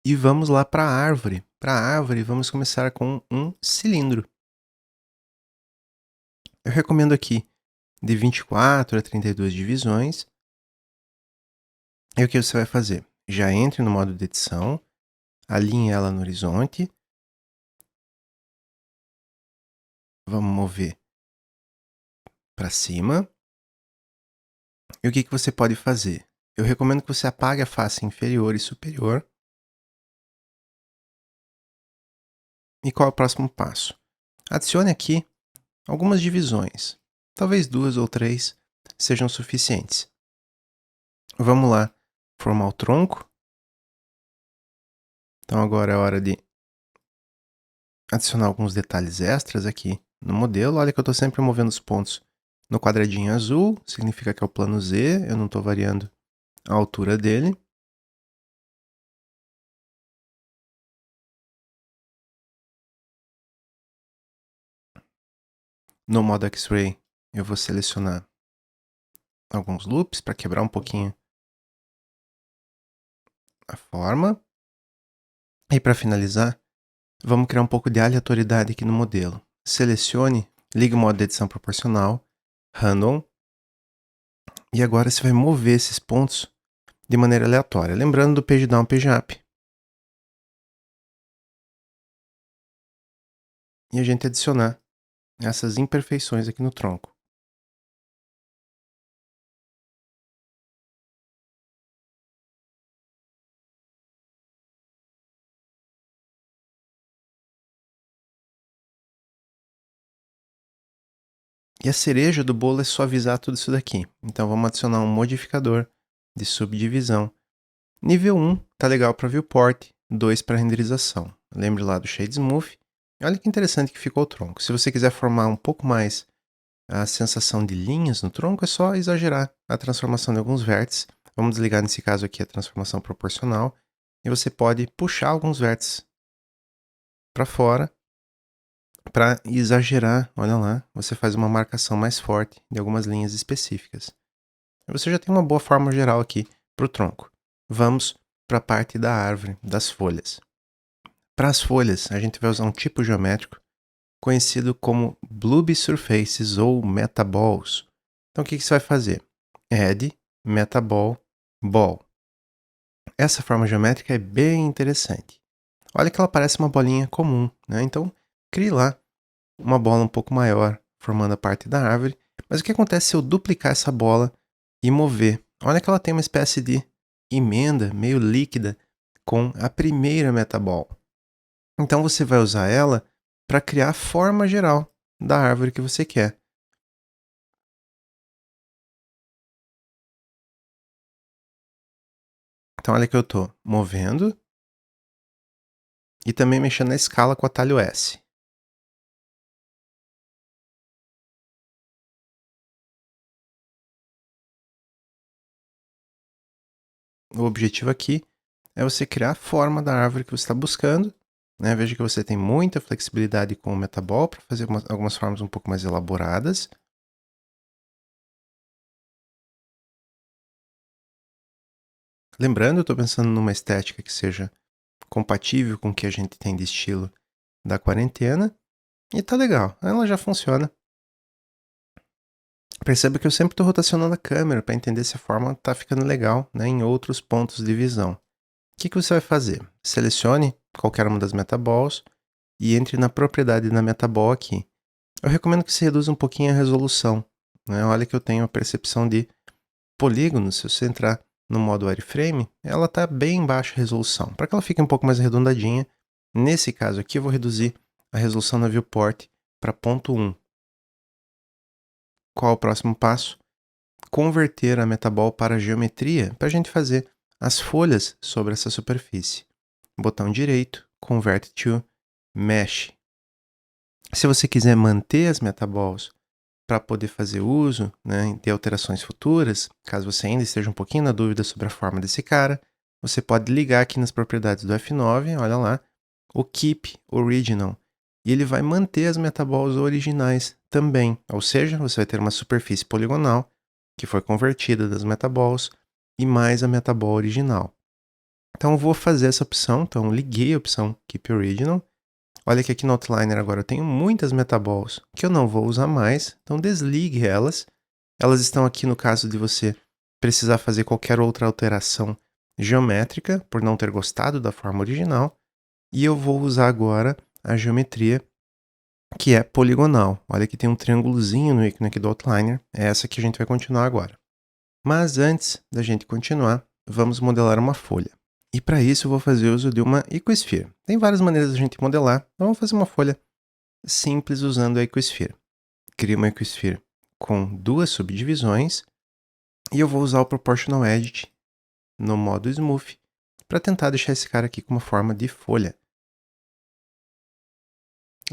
E vamos lá para a árvore. Para a árvore, vamos começar com um cilindro. Eu recomendo aqui de 24 a 32 divisões. E o que você vai fazer? Já entre no modo de edição, alinhe ela no horizonte. Vamos mover para cima. E o que você pode fazer? Eu recomendo que você apague a face inferior e superior. E qual é o próximo passo? Adicione aqui algumas divisões. Talvez 2 ou 3 sejam suficientes. Vamos lá formar o tronco. Então agora é hora de adicionar alguns detalhes extras aqui no modelo. Olha que eu estou sempre movendo os pontos no quadradinho azul, significa que é o plano Z, eu não estou variando a altura dele. No modo X-Ray eu vou selecionar alguns loops para quebrar um pouquinho a forma. E para finalizar, vamos criar um pouco de aleatoriedade aqui no modelo. Selecione, ligue o modo de edição proporcional, Random, e agora você vai mover esses pontos de maneira aleatória, lembrando do page down, page up. E a gente adicionar essas imperfeições aqui no tronco. E a cereja do bolo é suavizar tudo isso daqui. Então vamos adicionar um modificador de subdivisão. Nível 1 tá legal para viewport, 2 para renderização. Lembre lá do Shade Smooth. Olha que interessante que ficou o tronco. Se você quiser formar um pouco mais a sensação de linhas no tronco, é só exagerar a transformação de alguns vértices. Vamos desligar nesse caso aqui a transformação proporcional. E você pode puxar alguns vértices para fora para exagerar. Olha lá, você faz uma marcação mais forte de algumas linhas específicas. Você já tem uma boa forma geral aqui para o tronco. Vamos para a parte da árvore, das folhas. Para as folhas, a gente vai usar um tipo geométrico conhecido como Bloob Surfaces ou Metaballs. Então o que você vai fazer? Add Metaball Ball. Essa forma geométrica é bem interessante. Olha que ela parece uma bolinha comum, né? Então crie lá uma bola um pouco maior, formando a parte da árvore. Mas o que acontece se eu duplicar essa bola e mover? Olha que ela tem uma espécie de emenda meio líquida com a primeira metaball. Então você vai usar ela para criar a forma geral da árvore que você quer. Então olha que eu estou movendo e também mexendo na escala com o atalho S. O objetivo aqui é você criar a forma da árvore que você está buscando. Né? Veja que você tem muita flexibilidade com o Metaball para fazer algumas formas um pouco mais elaboradas. Lembrando, eu estou pensando numa estética que seja compatível com o que a gente tem de estilo da quarentena. E tá legal, ela já funciona. Perceba que eu sempre estou rotacionando a câmera para entender se a forma está ficando legal, né, em outros pontos de visão. O que você vai fazer? Selecione qualquer uma das metaballs e entre na propriedade da metaball aqui. Eu recomendo que você reduza um pouquinho a resolução. Né? Olha que eu tenho a percepção de polígonos. Se você entrar no modo wireframe, ela está bem em baixa resolução. Para que ela fique um pouco mais arredondadinha, nesse caso aqui eu vou reduzir a resolução na viewport para 0.1. Qual o próximo passo? Converter a metaball para geometria para a gente fazer as folhas sobre essa superfície. Botão direito, Convert to Mesh. Se você quiser manter as metaballs para poder fazer uso, né, de alterações futuras, caso você ainda esteja um pouquinho na dúvida sobre a forma desse cara, você pode ligar aqui nas propriedades do F9, olha lá, o Keep Original, e ele vai manter as metaballs originais também, ou seja, você vai ter uma superfície poligonal que foi convertida das metaballs e mais a metaball original. Então eu vou fazer essa opção, então liguei a opção Keep Original. Olha que aqui no Outliner agora eu tenho muitas metaballs que eu não vou usar mais, então desligue elas. Elas estão aqui no caso de você precisar fazer qualquer outra alteração geométrica por não ter gostado da forma original. E eu vou usar agora a geometria que é poligonal. Olha que tem um triângulozinho no ícone aqui do Outliner. É essa que a gente vai continuar agora. Mas antes da gente continuar, vamos modelar uma folha. E para isso eu vou fazer uso de uma Icosphere. Tem várias maneiras de a gente modelar, então vamos fazer uma folha simples usando a Icosphere. Crio uma Icosphere com duas subdivisões e eu vou usar o Proportional Edit no modo Smooth para tentar deixar esse cara aqui com uma forma de folha.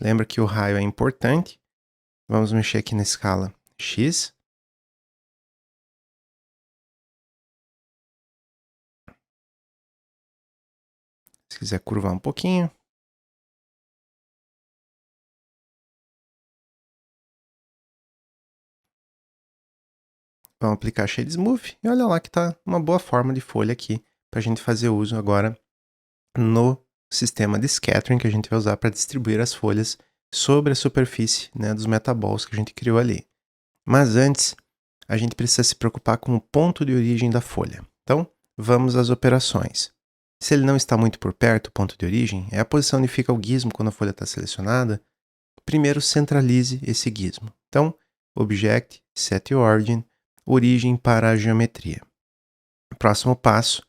Lembra que o raio é importante. Vamos mexer aqui na escala X. Se quiser curvar um pouquinho. Vamos aplicar Shade Smooth e olha lá que está uma boa forma de folha aqui para a gente fazer uso agora no sistema de scattering que a gente vai usar para distribuir as folhas sobre a superfície, né, dos metaballs que a gente criou ali. Mas antes, a gente precisa se preocupar com o ponto de origem da folha. Então, vamos às operações. Se ele não está muito por perto, o ponto de origem, é a posição onde fica o gizmo quando a folha está selecionada. Primeiro, centralize esse gizmo. Então, Object, Set Origin, origem para a geometria. Próximo passo,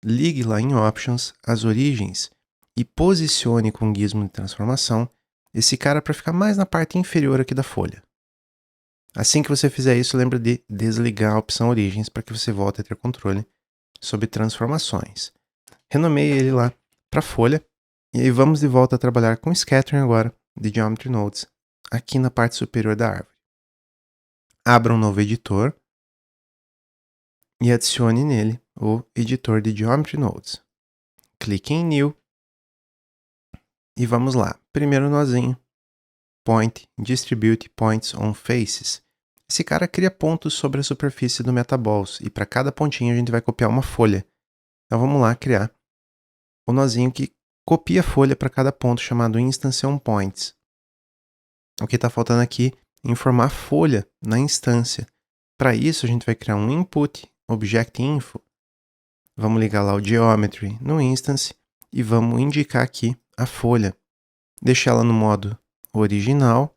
ligue lá em Options as origens e posicione com o gizmo de transformação esse cara para ficar mais na parte inferior aqui da folha. Assim que você fizer isso, lembra de desligar a opção Origens para que você volte a ter controle sobre transformações. Renomeie ele lá para folha e aí vamos de volta a trabalhar com Scattering agora de Geometry Nodes aqui na parte superior da árvore. Abra um novo editor e adicione nele o editor de Geometry Nodes. Clique em New e vamos lá. Primeiro nozinho, Point Distribute Points on Faces. Esse cara cria pontos sobre a superfície do Metaballs e para cada pontinho a gente vai copiar uma folha. Então vamos lá criar o nozinho que copia a folha para cada ponto chamado Instance on Points. O que está faltando aqui é informar a folha na instância. Para isso a gente vai criar um input Object Info. Vamos ligar lá o Geometry no Instance e vamos indicar aqui a folha. Deixar ela no modo original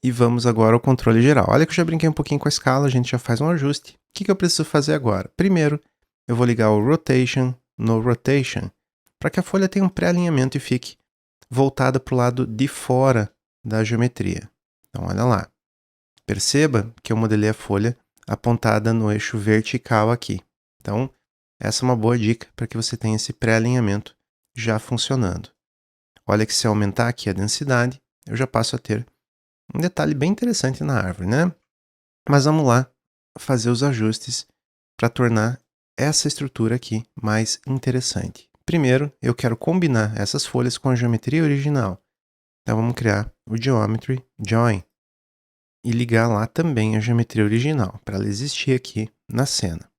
e vamos agora ao controle geral. Olha que eu já brinquei um pouquinho com a escala, a gente já faz um ajuste. O que eu preciso fazer agora? Primeiro, eu vou ligar o Rotation no Rotation para que a folha tenha um pré-alinhamento e fique voltada para o lado de fora da geometria. Então, olha lá. Perceba que eu modelei a folha apontada no eixo vertical aqui. Então, essa é uma boa dica para que você tenha esse pré-alinhamento já funcionando. Olha que se eu aumentar aqui a densidade, eu já passo a ter um detalhe bem interessante na árvore, né? Mas vamos lá fazer os ajustes para tornar essa estrutura aqui mais interessante. Primeiro, eu quero combinar essas folhas com a geometria original. Então vamos criar o Geometry Join e ligar lá também a geometria original, para ela existir aqui na cena.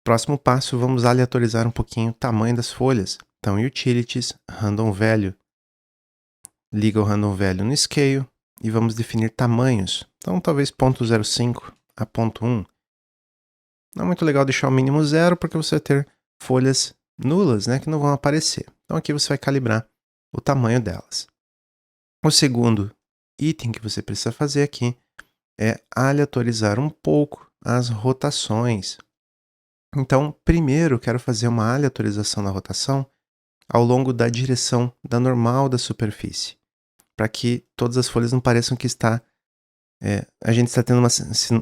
Próximo passo, vamos aleatorizar um pouquinho o tamanho das folhas. Então, Utilities, Random Value. Liga o Random Value no Scale e vamos definir tamanhos. Então, talvez 0.05 a 0.1. Não é muito legal deixar o mínimo 0, porque você vai ter folhas nulas, né, que não vão aparecer. Então, aqui você vai calibrar o tamanho delas. O segundo item que você precisa fazer aqui é aleatorizar um pouco as rotações. Então, primeiro, eu quero fazer uma aleatorização na rotação ao longo da direção da normal da superfície, para que todas as folhas não pareçam que está... a gente está tendo uma...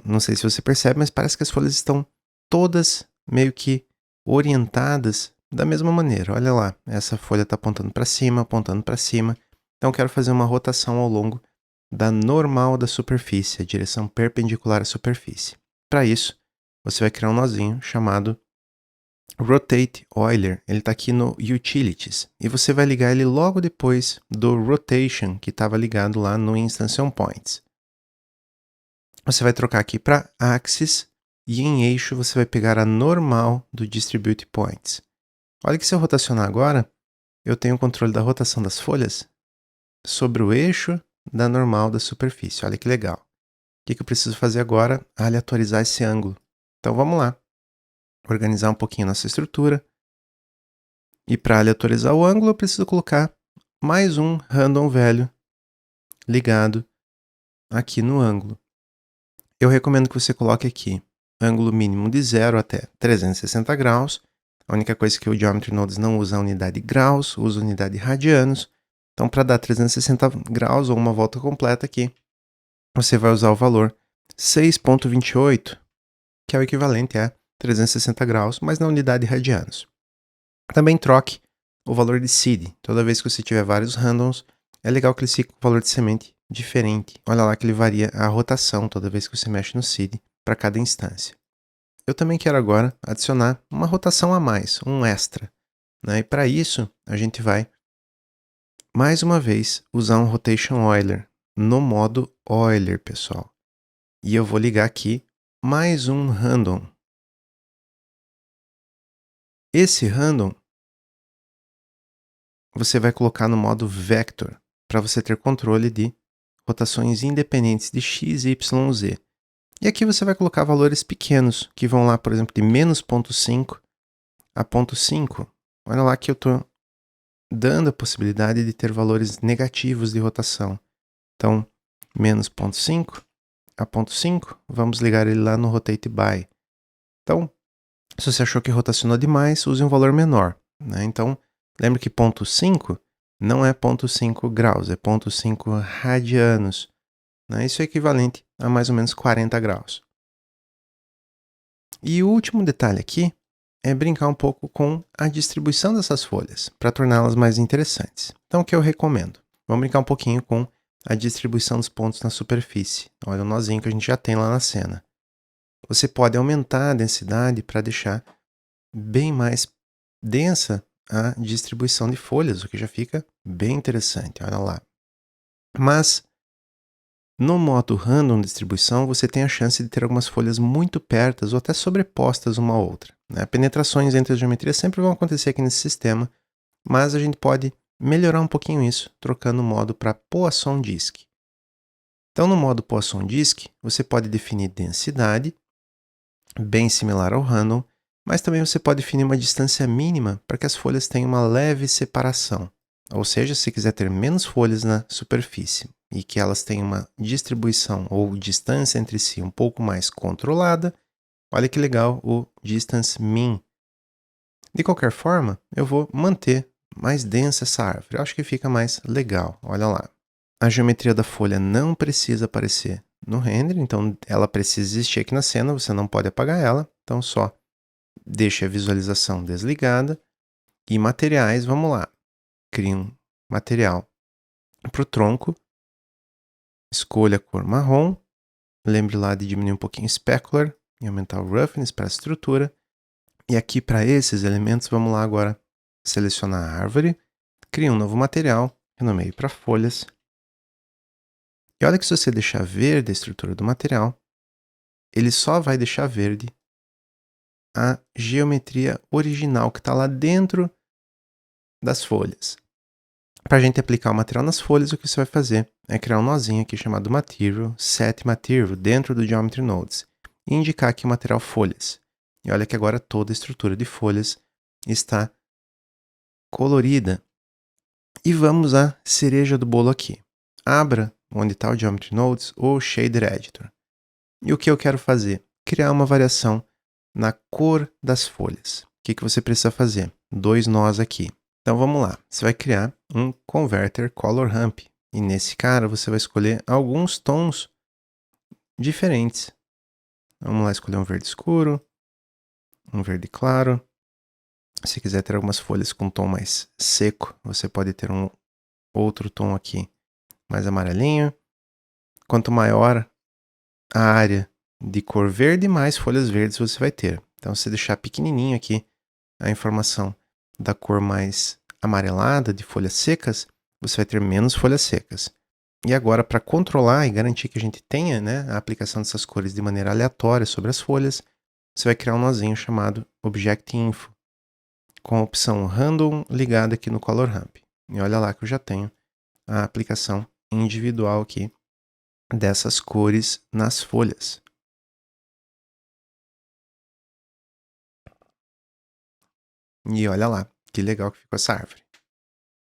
Não sei se você percebe, mas parece que as folhas estão todas meio que orientadas da mesma maneira. Olha lá, essa folha está apontando para cima, apontando para cima. Então, eu quero fazer uma rotação ao longo da normal da superfície, a direção perpendicular à superfície. Para isso, você vai criar um nozinho chamado Rotate Euler. Ele está aqui no Utilities. E você vai ligar ele logo depois do Rotation, que estava ligado lá no Instance on Points. Você vai trocar aqui para Axis e em eixo você vai pegar a normal do Distribute Points. Olha que se eu rotacionar agora, eu tenho o controle da rotação das folhas sobre o eixo da normal da superfície. Olha que legal. O que eu preciso fazer agora? Aleatorizar esse ângulo. Então vamos lá. Organizar um pouquinho nossa estrutura. E para aleatorizar o ângulo, eu preciso colocar mais um random value ligado aqui no ângulo. Eu recomendo que você coloque aqui ângulo mínimo de 0 até 360 graus. A única coisa que o Geometry Nodes não usa é a unidade graus, usa a unidade radianos. Então, para dar 360 graus ou uma volta completa aqui, você vai usar o valor 6,28, que é o equivalente a 360 graus, mas na unidade radianos. Também troque o valor de seed. Toda vez que você tiver vários randoms, é legal que ele fique com o valor de semente diferente. Olha lá que ele varia a rotação toda vez que você mexe no seed para cada instância. Eu também quero agora adicionar uma rotação a mais, um extra. Né? E para isso, a gente vai, mais uma vez, usar um Rotation Euler no modo Euler, pessoal. E eu vou ligar aqui mais um random. Esse random você vai colocar no modo Vector, para você ter controle de rotações independentes de x, y, z. E aqui você vai colocar valores pequenos, que vão lá, por exemplo, de menos 0,5 a 0,5. Olha lá que eu estou dando a possibilidade de ter valores negativos de rotação. Então, menos 0,5 a 0,5, vamos ligar ele lá no Rotate By. Então, se você achou que rotacionou demais, use um valor menor. Né? Então, lembre que 0,5 não é 0,5 graus, é 0,5 radianos. Né? Isso é equivalente a mais ou menos 40 graus. E o último detalhe aqui é brincar um pouco com a distribuição dessas folhas, para torná-las mais interessantes. Então, o que eu recomendo? Vamos brincar um pouquinho com a distribuição dos pontos na superfície. Olha o nozinho que a gente já tem lá na cena. Você pode aumentar a densidade para deixar bem mais densa a distribuição de folhas, o que já fica bem interessante, olha lá. Mas, no modo Random Distribuição, você tem a chance de ter algumas folhas muito pertas ou até sobrepostas uma à outra. Né? Penetrações entre as geometrias sempre vão acontecer aqui nesse sistema, mas a gente pode melhorar um pouquinho isso, trocando o modo para Poisson Disk. Então, no modo Poisson Disk, você pode definir densidade, bem similar ao Random, mas também você pode definir uma distância mínima para que as folhas tenham uma leve separação. Ou seja, se quiser ter menos folhas na superfície e que elas tenham uma distribuição ou distância entre si um pouco mais controlada, olha que legal o Distance Min. De qualquer forma, eu vou manter mais densa essa árvore. Eu acho que fica mais legal, olha lá. A geometria da folha não precisa aparecer no render, então ela precisa existir aqui na cena, você não pode apagar ela, então só deixe a visualização desligada. E materiais, vamos lá. Crie um material para o tronco, escolha a cor marrom, lembre lá de diminuir um pouquinho o specular e aumentar o roughness para a estrutura. E aqui para esses elementos, vamos lá agora selecionar a árvore, crie um novo material, renomeie para folhas. E olha que se você deixar verde a estrutura do material, ele só vai deixar verde a geometria original que está lá dentro das folhas. Para a gente aplicar o material nas folhas, o que você vai fazer é criar um nozinho aqui chamado Material, Set Material, dentro do Geometry Nodes, e indicar aqui o material folhas. E olha que agora toda a estrutura de folhas está colorida. E vamos à cereja do bolo aqui. Abra, onde está o Geometry Nodes, o Shader Editor. E o que eu quero fazer? Criar uma variação na cor das folhas. O que você precisa fazer? 2 nós aqui. Então vamos lá, você vai criar um Converter Color Ramp. E nesse cara você vai escolher alguns tons diferentes. Vamos lá escolher um verde escuro, um verde claro. Se quiser ter algumas folhas com tom mais seco, você pode ter um outro tom aqui mais amarelinho. Quanto maior a área de cor verde, mais folhas verdes você vai ter. Então se você deixar pequenininho aqui a informação da cor mais amarelada de folhas secas, você vai ter menos folhas secas. E agora, para controlar e garantir que a gente tenha, né, a aplicação dessas cores de maneira aleatória sobre as folhas, você vai criar um nozinho chamado Object Info, com a opção Random ligada aqui no Color Ramp. E olha lá que eu já tenho a aplicação individual aqui dessas cores nas folhas. E olha lá, que legal que ficou essa árvore.